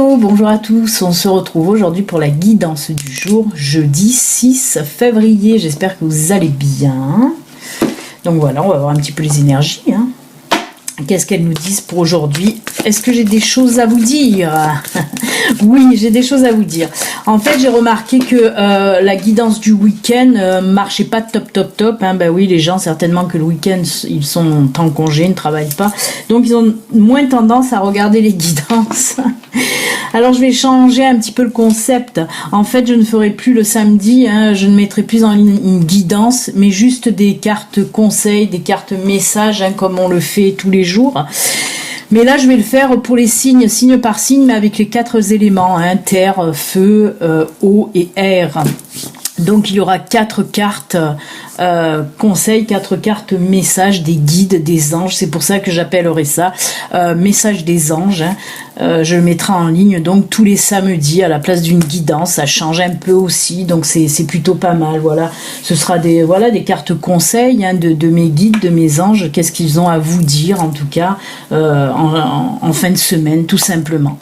Hello, bonjour à tous, on se retrouve aujourd'hui pour la guidance du jour, jeudi 6 février, j'espère que vous allez bien. Donc voilà, on va voir un petit peu les énergies. Qu'est-ce qu'elles nous disent pour aujourd'hui? Est-ce que j'ai des choses à vous dire? Oui, j'ai des choses à vous dire. En fait, j'ai remarqué que la guidance du week-end marchait pas top. Ben oui, les gens, certainement que le week-end, ils sont en congé, ne travaillent pas. Donc, ils ont moins tendance à regarder les guidances. Alors, je vais changer un petit peu le concept. En fait, je ne ferai plus le samedi, je ne mettrai plus en ligne une guidance, mais juste des cartes conseils, des cartes messages, comme on le fait tous les jours. Mais là, je vais le faire pour les signes, signe par signe, mais avec les 4 éléments, terre, feu, eau et air. Donc, il y aura 4 cartes conseils, 4 cartes messages des guides, des anges. C'est pour ça que j'appellerai ça message des anges. Je le mettrai en ligne donc tous les samedis à la place d'une guidance. Ça change un peu aussi, donc c'est plutôt pas mal. Voilà, ce sera des cartes conseils de mes guides, de mes anges. Qu'est-ce qu'ils ont à vous dire en tout cas en fin de semaine, tout simplement.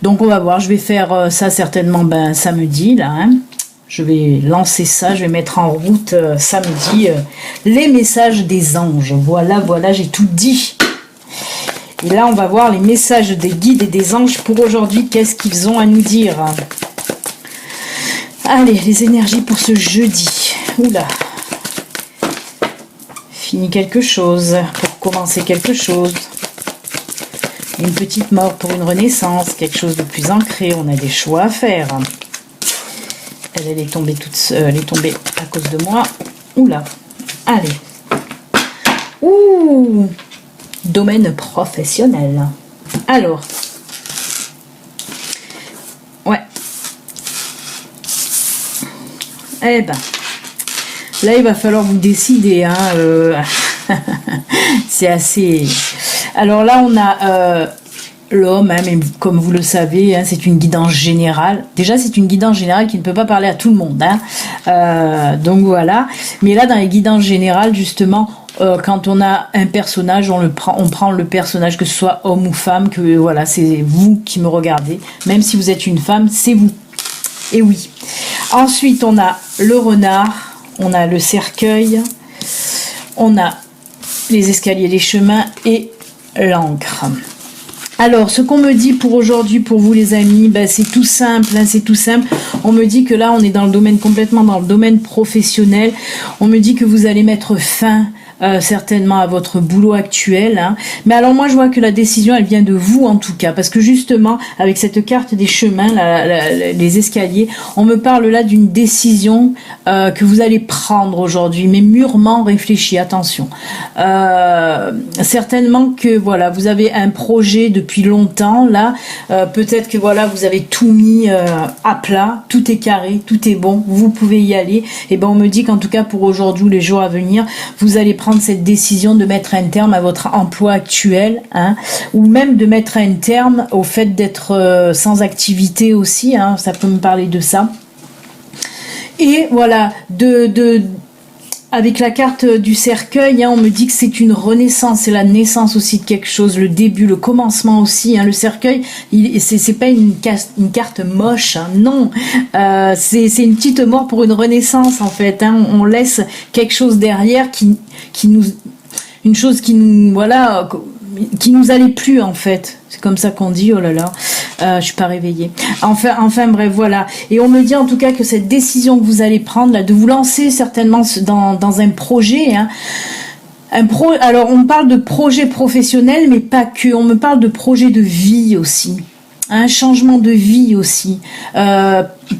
Donc on va voir. Je vais faire ça certainement samedi là. Je vais lancer ça, je vais mettre en route samedi les messages des anges. Voilà, j'ai tout dit. Et là, on va voir les messages des guides et des anges pour aujourd'hui. Qu'est-ce qu'ils ont à nous dire? Allez, les énergies pour ce jeudi. Oula. Fini quelque chose pour commencer quelque chose. Une petite mort pour une renaissance. Quelque chose de plus ancré. On a des choix à faire. Elle est tombée elle est tombée à cause de moi. Oula. Allez. Ouh. Domaine professionnel. Alors. Ouais. Eh ben. Là, il va falloir vous décider. C'est assez... Alors là, on a... l'homme, mais comme vous le savez, c'est une guidance générale. Déjà, c'est une guidance générale qui ne peut pas parler à tout le monde. Donc voilà. Mais là, dans les guidances générales, justement, quand on a un personnage, on prend le personnage, que ce soit homme ou femme, que voilà, c'est vous qui me regardez. Même si vous êtes une femme, c'est vous. Et oui. Ensuite, on a le renard, on a le cercueil, on a les escaliers, les chemins et l'encre. Alors, ce qu'on me dit pour aujourd'hui, pour vous les amis, c'est tout simple, c'est tout simple. On me dit que là, on est complètement dans le domaine professionnel. On me dit que vous allez mettre fin certainement à votre boulot actuel. Mais alors moi, je vois que la décision, elle vient de vous en tout cas. Parce que justement, avec cette carte des chemins, les escaliers, on me parle là d'une décision que vous allez prendre aujourd'hui, mais mûrement réfléchie, attention. Certainement que voilà, vous avez un projet depuis longtemps là, peut-être que voilà, vous avez tout mis à plat, tout est carré, tout est bon, vous pouvez y aller. Et on me dit qu'en tout cas pour aujourd'hui ou les jours à venir, vous allez prendre cette décision de mettre un terme à votre emploi actuel, ou même de mettre un terme au fait d'être sans activité aussi, ça peut me parler de ça. Et voilà, avec la carte du cercueil, on me dit que c'est une renaissance, c'est la naissance aussi de quelque chose, le début, le commencement aussi. Le cercueil, c'est pas une carte moche, non. C'est une petite mort pour une renaissance en fait. On laisse quelque chose derrière une chose qui nous allait plus en fait. C'est comme ça qu'on dit. Oh là là, je suis pas réveillée. Enfin bref, voilà. Et on me dit en tout cas que cette décision que vous allez prendre là, de vous lancer certainement dans un projet. Alors on parle de projet professionnel, mais pas que. On me parle de projet de vie aussi. Un changement de vie aussi.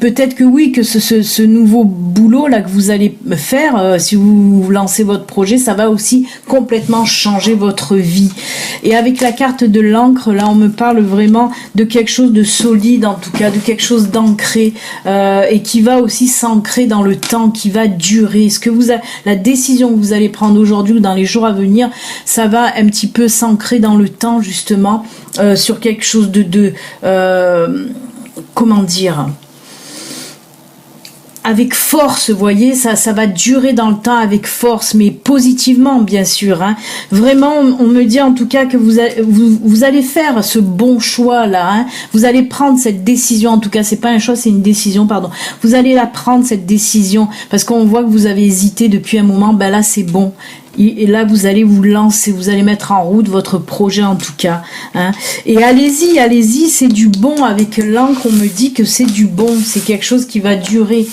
Peut-être que oui, que ce nouveau boulot là que vous allez faire, si vous lancez votre projet, ça va aussi complètement changer votre vie. Et avec la carte de l'encre, là, on me parle vraiment de quelque chose de solide, en tout cas, de quelque chose d'ancré, et qui va aussi s'ancrer dans le temps, qui va durer. La décision que vous allez prendre aujourd'hui ou dans les jours à venir, ça va un petit peu s'ancrer dans le temps, justement, sur quelque chose comment dire, avec force, vous voyez, ça va durer dans le temps avec force, mais positivement, bien sûr. Hein. Vraiment, on me dit en tout cas que vous allez faire ce bon choix là. Hein. Vous allez prendre cette décision. En tout cas, c'est pas un choix, c'est une décision, pardon. Vous allez la prendre cette décision parce qu'on voit que vous avez hésité depuis un moment. Ben là, c'est bon. Et là, vous allez vous lancer, vous allez mettre en route votre projet en tout cas. Hein. Et allez-y, allez-y, c'est du bon. Avec l'encre, on me dit que c'est du bon, c'est quelque chose qui va durer.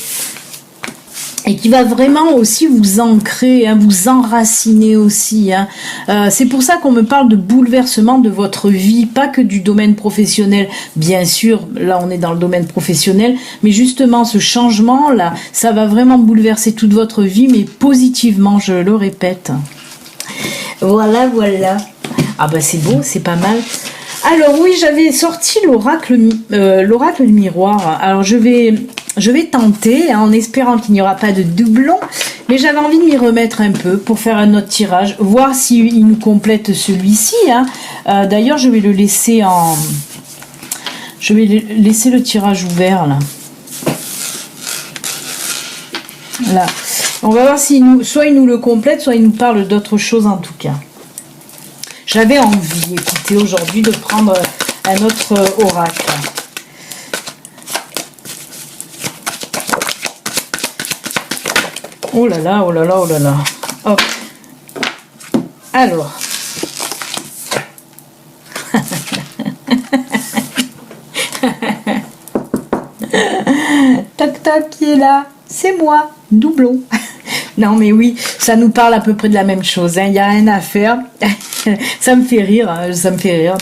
Et qui va vraiment aussi vous ancrer, hein, vous enraciner aussi. Hein. C'est pour ça qu'on me parle de bouleversement de votre vie, pas que du domaine professionnel. Bien sûr, là on est dans le domaine professionnel, mais justement ce changement-là, ça va vraiment bouleverser toute votre vie, mais positivement, je le répète. Voilà, voilà. Ah bah c'est beau, c'est pas mal. Alors oui, j'avais sorti l'oracle du miroir. Alors je vais tenter, hein, en espérant qu'il n'y aura pas de doublon, mais j'avais envie de m'y remettre un peu pour faire un autre tirage, voir s'il nous complète celui-ci. Hein. D'ailleurs, je vais le laisser le tirage ouvert là. Là. On va voir soit il nous le complète, soit il nous parle d'autre chose en tout cas. J'avais envie, écoutez, aujourd'hui de prendre un autre oracle. Oh là là, oh là là, oh là là. Hop. Alors. Tac tac, qui est là? C'est moi, doublon. Non mais oui, ça nous parle à peu près de la même chose. Il n'y a rien à faire. Ça me fait rire, hein, ça me fait rire.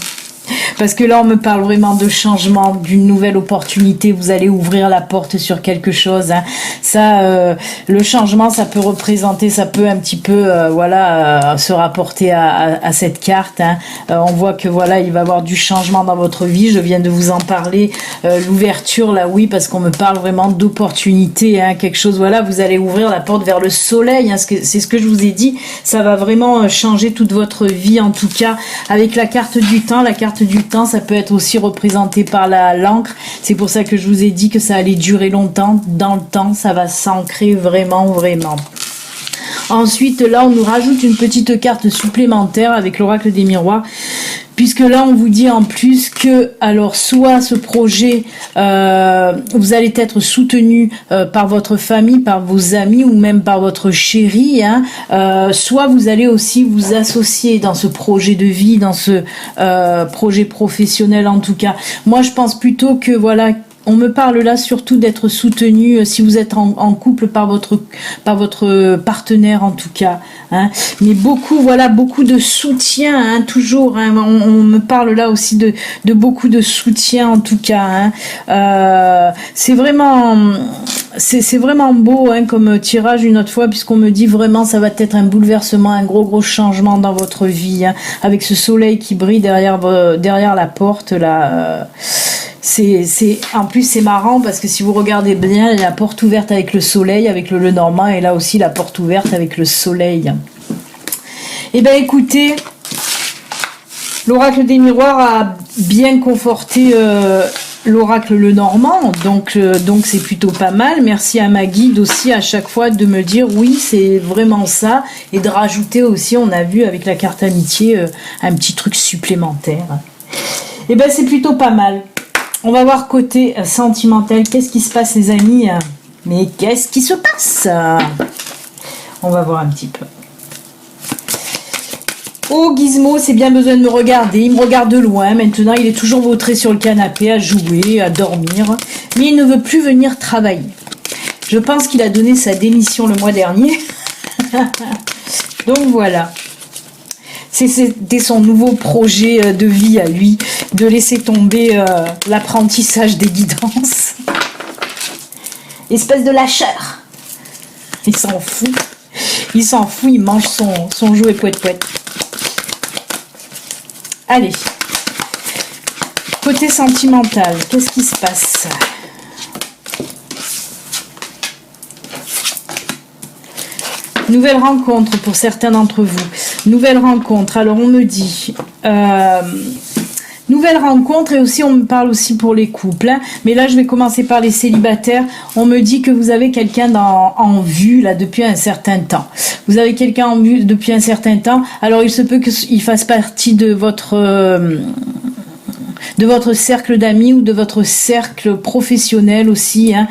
Parce que là, on me parle vraiment de changement, d'une nouvelle opportunité. Vous allez ouvrir la porte sur quelque chose. Hein. Ça, le changement, ça peut représenter, ça peut un petit peu, se rapporter à cette carte. Hein. On voit que voilà, il va y avoir du changement dans votre vie. Je viens de vous en parler. L'ouverture, là, oui, parce qu'on me parle vraiment d'opportunité. Hein, quelque chose, voilà, vous allez ouvrir la porte vers le soleil. Hein, c'est ce que je vous ai dit. Ça va vraiment changer toute votre vie, en tout cas, avec la carte du temps. La carte du temps, ça peut être aussi représenté par l'encre. C'est pour ça que je vous ai dit que ça allait durer longtemps. Dans le temps, ça va s'ancrer vraiment, vraiment. Ensuite, là, on nous rajoute une petite carte supplémentaire avec l'oracle des miroirs. Puisque là, on vous dit en plus que, alors, soit ce projet, vous allez être soutenu par votre famille, par vos amis ou même par votre chéri, hein, soit vous allez aussi vous associer dans ce projet de vie, dans ce projet professionnel en tout cas. Moi, je pense plutôt que, voilà, on me parle là surtout d'être soutenu si vous êtes en couple par votre partenaire en tout cas. Hein. Mais beaucoup, voilà, beaucoup de soutien, hein, toujours. Hein. On me parle là aussi de beaucoup de soutien en tout cas. Hein. C'est vraiment beau hein, comme tirage une autre fois puisqu'on me dit vraiment ça va être un bouleversement, un gros changement dans votre vie. Hein, avec ce soleil qui brille derrière la porte là. En plus c'est marrant parce que si vous regardez bien, il y a la porte ouverte avec le soleil, avec le Lenormand, et là aussi la porte ouverte avec le soleil. Et ben écoutez, l'oracle des miroirs a bien conforté l'oracle Lenormand, donc c'est plutôt pas mal. Merci à ma guide aussi à chaque fois de me dire oui c'est vraiment ça, et de rajouter aussi, on a vu avec la carte amitié, un petit truc supplémentaire. Et ben c'est plutôt pas mal. On va voir côté sentimental. Qu'est-ce qui se passe les amis? Mais qu'est-ce qui se passe? On va voir un petit peu. Oh Gizmo, c'est bien besoin de me regarder. Il me regarde de loin. Maintenant, il est toujours vautré sur le canapé à jouer, à dormir. Mais il ne veut plus venir travailler. Je pense qu'il a donné sa démission le mois dernier. Donc voilà. C'était son nouveau projet de vie à lui, de laisser tomber l'apprentissage des guidances. Espèce de lâcheur. Il s'en fout. Il s'en fout, il mange son jouet pouet-pouet. Allez. Côté sentimental, qu'est-ce qui se passe ? Nouvelle rencontre pour certains d'entre vous. Nouvelle rencontre. Alors on me dit Nouvelle rencontre, et aussi on me parle aussi pour les couples, hein. Mais là je vais commencer par les célibataires. On me dit que vous avez quelqu'un en vue là depuis un certain temps. Vous avez quelqu'un en vue depuis un certain temps. Alors il se peut qu'il fasse partie de votre cercle d'amis ou de votre cercle professionnel aussi, hein.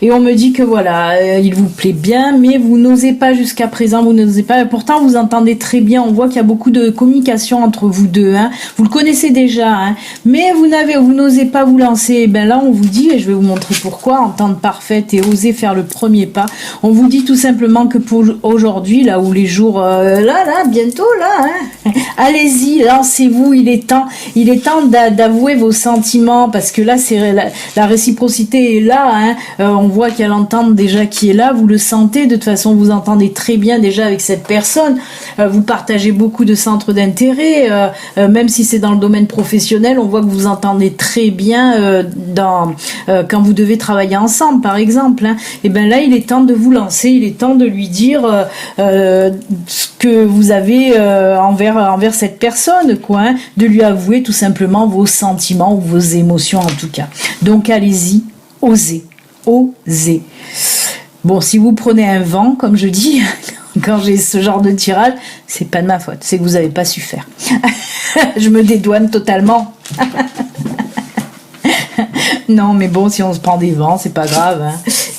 Et on me dit que voilà, il vous plaît bien, mais vous n'osez pas jusqu'à présent, vous n'osez pas. Pourtant, vous entendez très bien. On voit qu'il y a beaucoup de communication entre vous deux, hein. Vous le connaissez déjà, hein, mais vous n'osez pas vous lancer. Et ben là, on vous dit, et je vais vous montrer pourquoi, entente parfaite et oser faire le premier pas. On vous dit tout simplement que pour aujourd'hui, là où les jours, bientôt là, hein, allez-y, lancez-vous. Il est temps d'avouer vos sentiments, parce que là c'est la réciprocité est là, hein. On voit qu'il y a l'entente déjà qui est là, vous le sentez, de toute façon vous entendez très bien déjà avec cette personne, vous partagez beaucoup de centres d'intérêt, même si c'est dans le domaine professionnel, on voit que vous entendez très bien quand vous devez travailler ensemble par exemple, hein. Et ben là il est temps de vous lancer, il est temps de lui dire ce que vous avez envers cette personne, quoi, hein, de lui avouer tout simplement vos sentiments ou vos émotions en tout cas. Donc allez-y, osez. Bon, si vous prenez un vent, comme je dis, quand j'ai ce genre de tirage, c'est pas de ma faute, c'est que vous n'avez pas su faire. Je me dédouane totalement. Non, mais bon, si on se prend des vents, c'est pas grave, hein.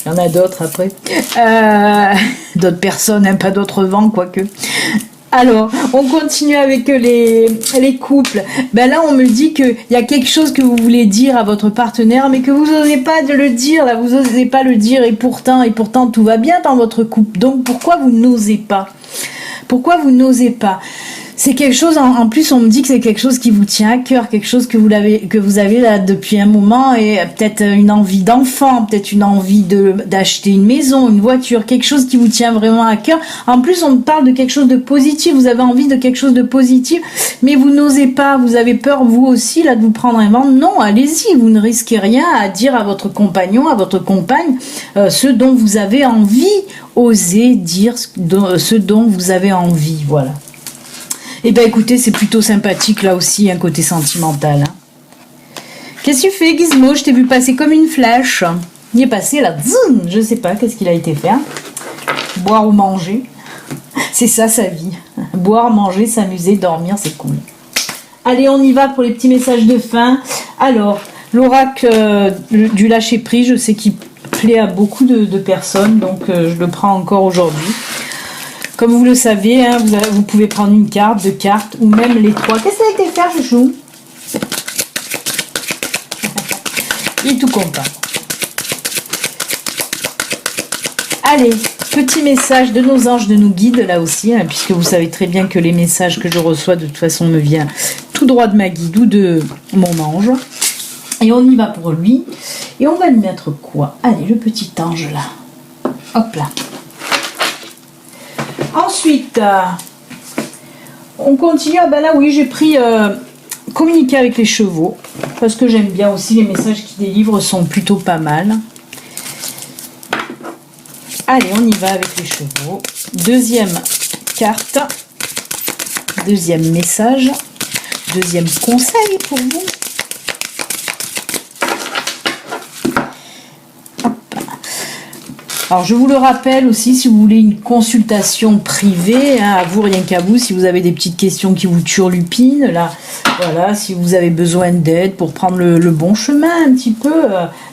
Il y en a d'autres après. D'autres personnes, hein, pas d'autres vents, quoique. Alors, on continue avec les couples. Ben là, on me dit qu'il y a quelque chose que vous voulez dire à votre partenaire, mais que vous n'osez pas de le dire, là, vous n'osez pas le dire, et pourtant, tout va bien dans votre couple. Donc, pourquoi vous n'osez pas? Pourquoi vous n'osez pas? C'est quelque chose, en plus on me dit que c'est quelque chose qui vous tient à cœur, quelque chose que vous avez là depuis un moment, et peut-être une envie d'enfant, peut-être une envie d'acheter une maison, une voiture, quelque chose qui vous tient vraiment à cœur. En plus on me parle de quelque chose de positif, vous avez envie de quelque chose de positif, mais vous n'osez pas, vous avez peur vous aussi là de vous prendre un vent. Non, allez-y, vous ne risquez rien à dire à votre compagnon, à votre compagne, ce dont vous avez envie. Osez dire ce dont vous avez envie, voilà. Eh ben écoutez, c'est plutôt sympathique là aussi, un côté sentimental, hein. Qu'est-ce que tu fais, Gizmo? Je t'ai vu passer comme une flèche. Il est passé là, zoom, je sais pas qu'est-ce qu'il a été faire. Boire ou manger. C'est ça sa vie. Boire, manger, s'amuser, dormir, c'est cool. Allez, on y va pour les petits messages de fin. Alors, l'oracle du lâcher prise, je sais qu'il plaît à beaucoup de personnes, donc je le prends encore aujourd'hui. Comme vous le savez, hein, vous pouvez prendre une carte, deux cartes, ou même les trois. Qu'est-ce que ça a été faire, chouchou? Il est tout content. Allez, petit message de nos anges, de nos guides, là aussi, hein, puisque vous savez très bien que les messages que je reçois, de toute façon, me viennent tout droit de ma guide ou de mon ange. Et on y va pour lui. Et on va lui mettre quoi? Allez, le petit ange, là. Hop là. Ensuite, on continue. Ah ben là, oui, j'ai pris communiquer avec les chevaux, parce que j'aime bien aussi, les messages qu'ils délivrent sont plutôt pas mal. Allez, on y va avec les chevaux. Deuxième carte, deuxième message, deuxième conseil pour vous. Alors je vous le rappelle aussi, si vous voulez une consultation privée, hein, à vous, rien qu'à vous, si vous avez des petites questions qui vous turlupinent, là, voilà, si vous avez besoin d'aide pour prendre le bon chemin un petit peu,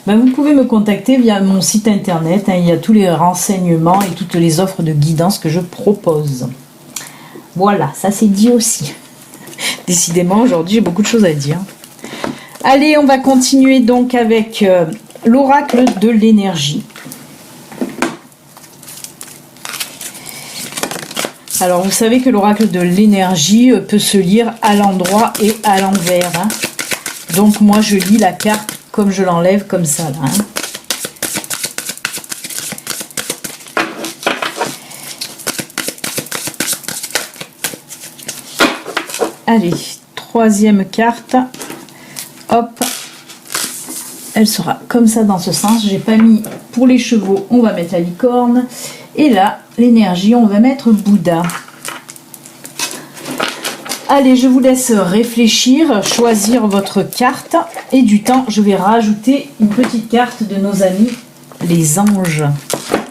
ben vous pouvez me contacter via mon site internet, hein, il y a tous les renseignements et toutes les offres de guidance que je propose. Voilà, ça c'est dit aussi. Décidément, aujourd'hui, j'ai beaucoup de choses à dire. Allez, on va continuer donc avec l'oracle de l'énergie. Alors, vous savez que l'oracle de l'énergie peut se lire à l'endroit et à l'envers, hein. Donc, moi, je lis la carte comme je l'enlève, comme ça, là, hein. Allez, troisième carte. Hop. Elle sera comme ça dans ce sens. J'ai pas mis pour les chevaux, on va mettre la licorne. Et là, l'énergie, on va mettre Bouddha. Allez, je vous laisse réfléchir, choisir votre carte. Et du temps, je vais rajouter une petite carte de nos amis, les anges.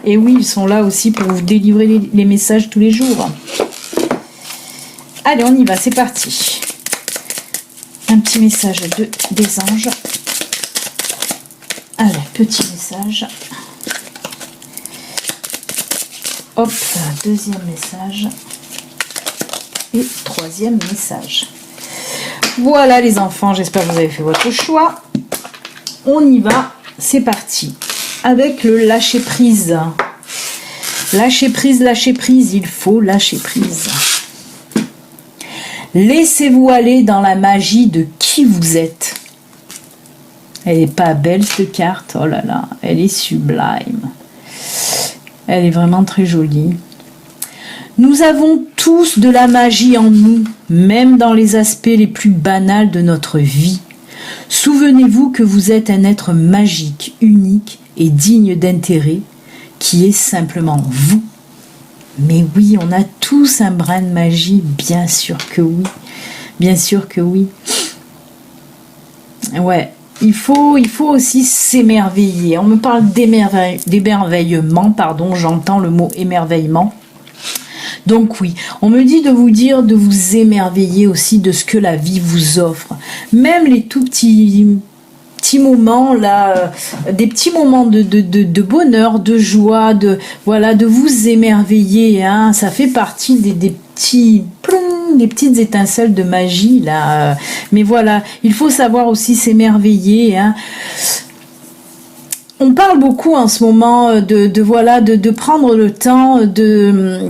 Et oui, ils sont là aussi pour vous délivrer les messages tous les jours. Allez, on y va, c'est parti. Un petit message des anges. Allez, petit message. Hop, deuxième message. Et troisième message. Voilà les enfants, j'espère que vous avez fait votre choix. On y va, c'est parti. Avec le lâcher prise. Lâcher prise, il faut lâcher prise. Laissez-vous aller dans la magie de qui vous êtes. Elle n'est pas belle cette carte, oh là là, elle est sublime. Elle est vraiment très jolie. Nous avons tous de la magie en nous, même dans les aspects les plus banals de notre vie. Souvenez-vous que vous êtes un être magique, unique et digne d'intérêt, qui est simplement vous. Mais oui, on a tous un brin de magie, bien sûr que oui. Bien sûr que oui. Ouais, il faut aussi s'émerveiller. On me parle d'émerveillement, pardon, j'entends le mot émerveillement. Donc oui, on me dit de vous dire de vous émerveiller aussi de ce que la vie vous offre. Même les tout petits moments là, des petits moments de bonheur, de joie, de vous émerveiller, hein, ça fait partie des petites étincelles de magie là. Mais voilà, il faut savoir aussi s'émerveiller, hein. On parle beaucoup en ce moment de prendre le temps de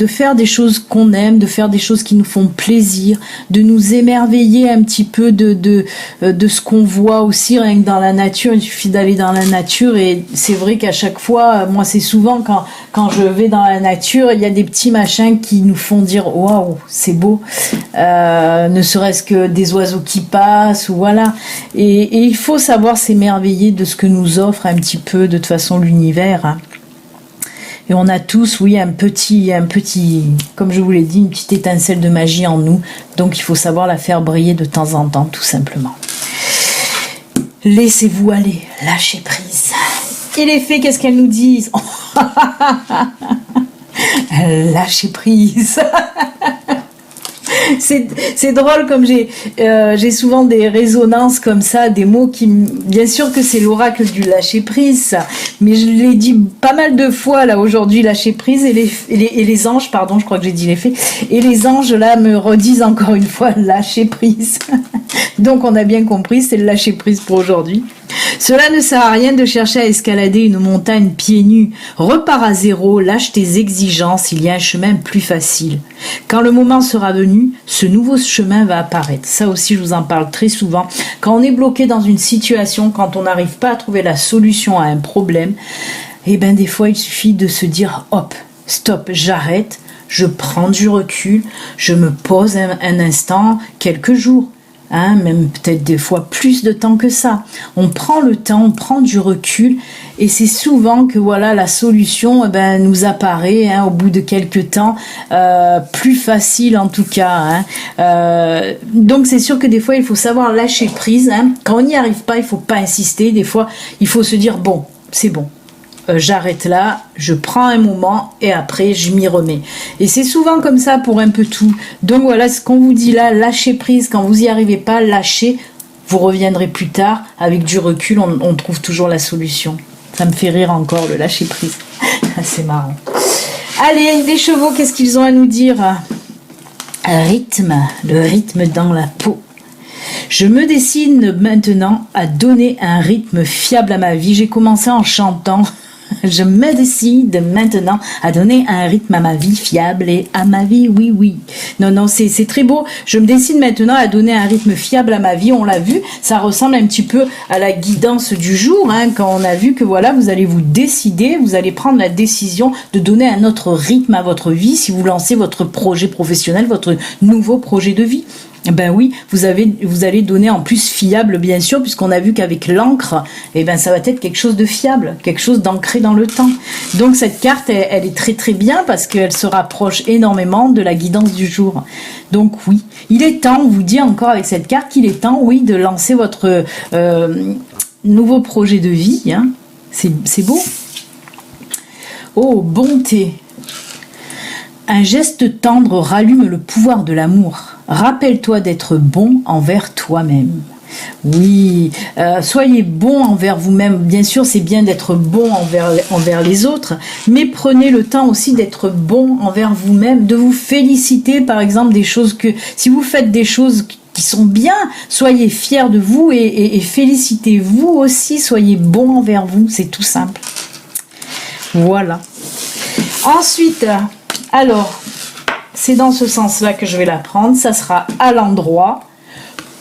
faire des choses qu'on aime, de faire des choses qui nous font plaisir, de nous émerveiller un petit peu de ce qu'on voit aussi rien que dans la nature. Il suffit d'aller dans la nature et c'est vrai qu'à chaque fois, moi c'est souvent quand je vais dans la nature, il y a des petits machins qui nous font dire waouh, c'est beau, ne serait-ce que des oiseaux qui passent ou voilà. Et il faut savoir s'émerveiller de ce que nous offre un petit peu de toute façon l'univers, hein. Et on a tous, oui, un petit, comme je vous l'ai dit, une petite étincelle de magie en nous, donc il faut savoir la faire briller de temps en temps, tout simplement. Laissez-vous aller, lâchez prise. Et les fées, qu'est-ce qu'elles nous disent? Lâchez prise. C'est drôle comme j'ai souvent des résonances comme ça, des mots qui... Bien sûr que c'est l'oracle du lâcher prise, ça, mais je l'ai dit pas mal de fois là aujourd'hui, lâcher prise, et les anges, pardon, je crois que j'ai dit les fées, et les anges là me redisent encore une fois lâcher prise. Donc on a bien compris, c'est le lâcher prise pour aujourd'hui. Cela ne sert à rien de chercher à escalader une montagne pieds nus. Repars à zéro, lâche tes exigences, il y a un chemin plus facile. Quand le moment sera venu, ce nouveau chemin va apparaître. Ça aussi, je vous en parle très souvent. Quand on est bloqué dans une situation, quand on n'arrive pas à trouver la solution à un problème, eh ben des fois, il suffit de se dire « Hop, stop, j'arrête, je prends du recul, je me pose un instant, quelques jours. » Hein, même peut-être des fois plus de temps que ça. On prend le temps, on prend du recul et c'est souvent que voilà la solution nous apparaît au bout de quelques temps, plus facile en tout cas. Donc c'est sûr que des fois il faut savoir lâcher prise. Quand on n'y arrive pas, il faut pas insister. Des fois il faut se dire bon, c'est bon. J'arrête là, je prends un moment et après je m'y remets. Et c'est souvent comme ça pour un peu tout. Donc voilà ce qu'on vous dit là, lâchez prise. Quand vous n'y arrivez pas, lâchez. Vous reviendrez plus tard. Avec du recul, on trouve toujours la solution. Ça me fait rire encore le lâcher prise. C'est marrant. Allez, les chevaux, qu'est-ce qu'ils ont à nous dire? Rythme, le rythme dans la peau. Je me décide maintenant à donner un rythme fiable à ma vie. J'ai commencé en chantant. Je me décide maintenant à donner un rythme à ma vie fiable et à ma vie, oui. Non, c'est très beau. Je me décide maintenant à donner un rythme fiable à ma vie. On l'a vu, ça ressemble un petit peu à la guidance du jour, quand on a vu que voilà, vous allez vous décider, vous allez prendre la décision de donner un autre rythme à votre vie si vous lancez votre projet professionnel, votre nouveau projet de vie. Ben oui, vous allez donner en plus fiable, bien sûr, puisqu'on a vu qu'avec l'encre, eh ben ça va être quelque chose de fiable, quelque chose d'ancré dans le temps. Donc cette carte, elle est très très bien parce qu'elle se rapproche énormément de la guidance du jour. Donc oui, il est temps, on vous dit encore avec cette carte qu'il est temps, oui, de lancer votre nouveau projet de vie. Hein. C'est beau. Oh, bonté. Un geste tendre rallume le pouvoir de l'amour. Rappelle-toi d'être bon envers toi-même. Oui, soyez bon envers vous-même. Bien sûr, c'est bien d'être bon envers les autres, mais prenez le temps aussi d'être bon envers vous-même, de vous féliciter, par exemple, des choses que... Si vous faites des choses qui sont bien, soyez fiers de vous et félicitez-vous aussi, soyez bon envers vous, c'est tout simple. Voilà. Ensuite... Alors, c'est dans ce sens-là que je vais la prendre. Ça sera à l'endroit.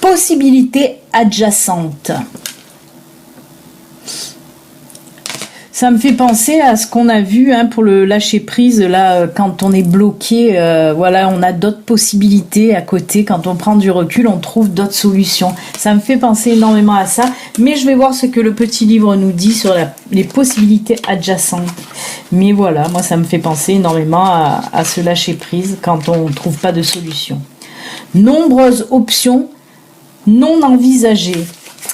Possibilité adjacente. Ça me fait penser à ce qu'on a vu pour le lâcher prise. Là, quand on est bloqué, voilà, on a d'autres possibilités à côté. Quand on prend du recul, on trouve d'autres solutions. Ça me fait penser énormément à ça. Mais je vais voir ce que le petit livre nous dit sur les possibilités adjacentes. Mais voilà, moi, ça me fait penser énormément à ce lâcher prise quand on ne trouve pas de solution. Nombreuses options non envisagées.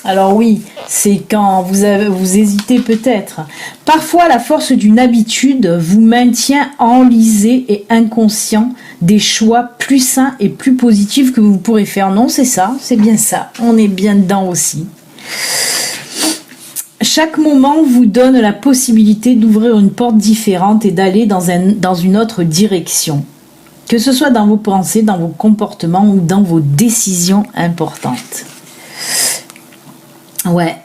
Alors oui, c'est quand vous hésitez peut-être. Parfois, la force d'une habitude vous maintient enlisé et inconscient des choix plus sains et plus positifs que vous pourrez faire. Non, c'est ça, c'est bien ça. On est bien dedans aussi. Chaque moment vous donne la possibilité d'ouvrir une porte différente et d'aller dans une autre direction. Que ce soit dans vos pensées, dans vos comportements ou dans vos décisions importantes. Ouais.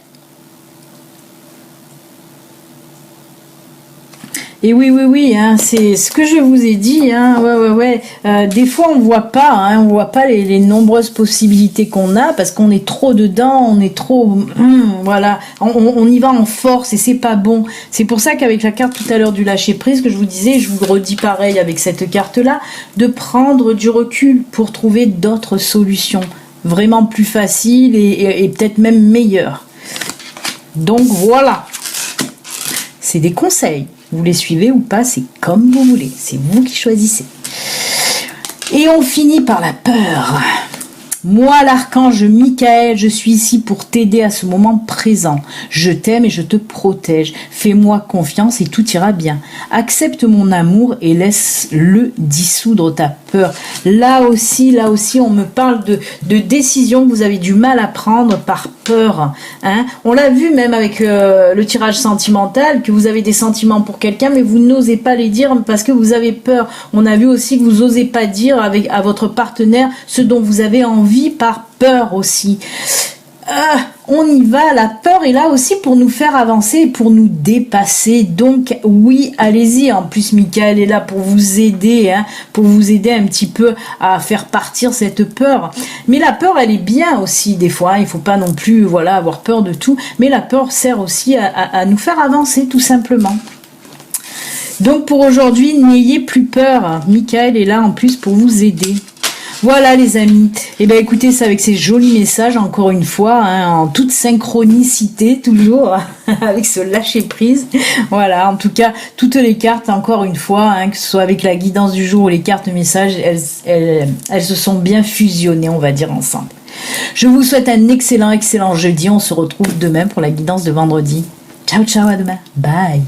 Et oui, hein, c'est ce que je vous ai dit. Hein, ouais. Des fois, on voit pas les nombreuses possibilités qu'on a parce qu'on est trop dedans, on est trop, voilà, on y va en force et c'est pas bon. C'est pour ça qu'avec la carte tout à l'heure du lâcher prise que je vous disais, je vous redis pareil avec cette carte-là, de prendre du recul pour trouver d'autres solutions vraiment plus faciles et peut-être même meilleures. Donc voilà, c'est des conseils. Vous les suivez ou pas, c'est comme vous voulez. C'est vous qui choisissez. Et on finit par la peur. Moi, l'archange Michael, je suis ici pour t'aider à ce moment présent. Je t'aime et je te protège. Fais-moi confiance et tout ira bien. Accepte mon amour et laisse-le dissoudre ta peur. Là aussi, on me parle de décisions que vous avez du mal à prendre par peur. Hein. On l'a vu même avec le tirage sentimental, que vous avez des sentiments pour quelqu'un, mais vous n'osez pas les dire parce que vous avez peur. On a vu aussi que vous n'osez pas dire à votre partenaire ce dont vous avez envie par peur aussi. On y va, la peur est là aussi pour nous faire avancer, pour nous dépasser. Donc oui, allez-y. En plus, Michael est là pour vous aider, pour vous aider un petit peu à faire partir cette peur. Mais la peur, elle est bien aussi des fois. Il faut pas non plus, avoir peur de tout. Mais la peur sert aussi à nous faire avancer, tout simplement. Donc pour aujourd'hui, n'ayez plus peur. Michael est là en plus pour vous aider. Voilà les amis, et bien écoutez, c'est avec ces jolis messages encore une fois, en toute synchronicité toujours, avec ce lâcher prise. Voilà, en tout cas, toutes les cartes encore une fois, que ce soit avec la guidance du jour ou les cartes messages, elles se sont bien fusionnées, on va dire ensemble. Je vous souhaite un excellent jeudi, on se retrouve demain pour la guidance de vendredi. Ciao, à demain, bye.